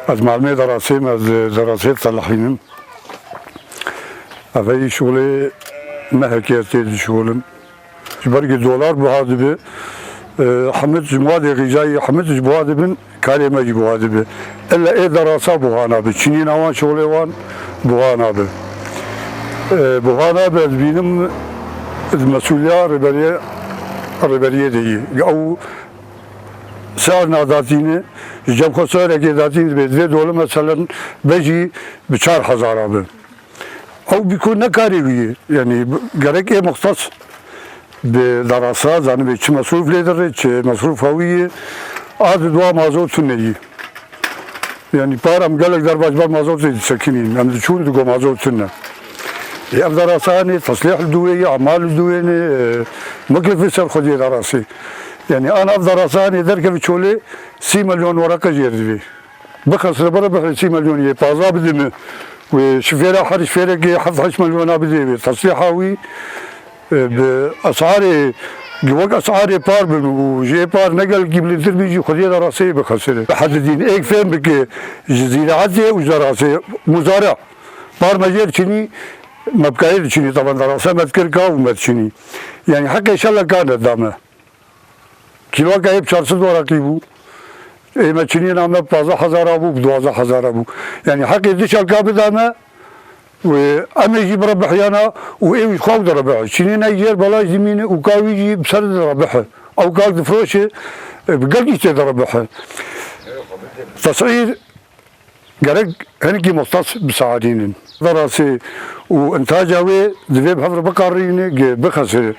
از معلومه دراسیم از دراسه صلاحینم اولی شغلی محکیتی شغلم برگی دلار بهاده به حمد جماعت غذایی حمد جماعت بن کلمه جماعت به الا ای دراسه بوهانا به چینی نوان شغلی وان بوهانا به بوهانا به بینم مسئولیت ربریه دیگه او سال ناداتینه جم خساره که داتین به دوله مثلا بجی به 4000 آبه او بیکن نکاری بیه یعنی gerek مختص به دراسات زنی به چه مصروف لیدره چه مصروف هویه آد دوا مازوت سنیی یعنی پارم گلک در باجبار مازوت سکنین هم چون دو مازوت سنه یا دراسانی تصلیح دویه اعمال دویه مکلف سر خودی دراسی yani ana darasani derken çoğu 3 milyon ورقه جيردي بخسر برا ب 3 مليون يبازا بدم وشفيره حرش فيره 11 مليون بدي تصليحاوي باسعار جوك اسعار بار وجي بار نقل قبل بيجي خديه دراسيه بخسر حددين ايك فهم بك جزيره عاديه وزراسه مزارع بار مجال شني مبكاير شني طبعا دراسه مذكر كاو متشني يعني حق ان شاء الله كانت دامه کیلو که 400 ورقی بود ایمچینی نامه 15000 بود 12000 بود یعنی حقی دیشال کابی دامه و امیجی بربحیانا و ایوی خواب دربحه چینی نجار بالای زمینه و کاویجی بسر دربحه او کال دفروشه بقلقی چه دربحه تصعير gerek هنكي مختص بساعدين دراسي وانتاجه ذبيب حضر بقارين بخسر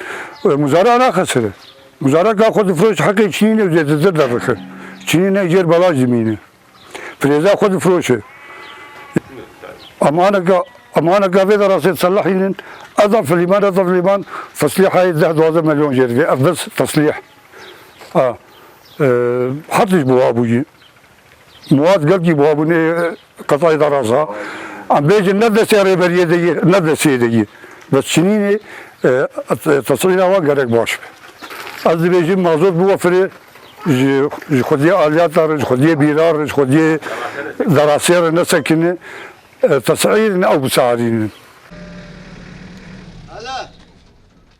مزارع لا خسر مزارع خود فروش حقی چینی وزیت زر رخه چینی نجار بالا زمینه فریزا خود فروشه امانه قابل دراسه تصلحين اضعف الايمان تصليح هاي 12 مليون جري بس تصليح حطش بوابوجي مواد قلبي بوابوني قطاع دراسه عم بيجي ندسي ريبريه دي ندسي دي بس چینی تصليح هوا gerek باش از بیشتر موضوع بوفره خودی آلیات داره خودی بیرار خودی دراسیار نسکنه تصعیر او بساعدین هلا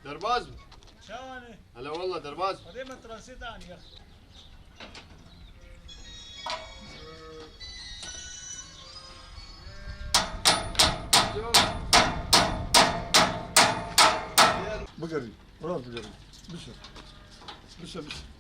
درباز شاني هلا والله درباز دائما ترانسيت عني يا اخي بقري راس بقري بشر بشر بشر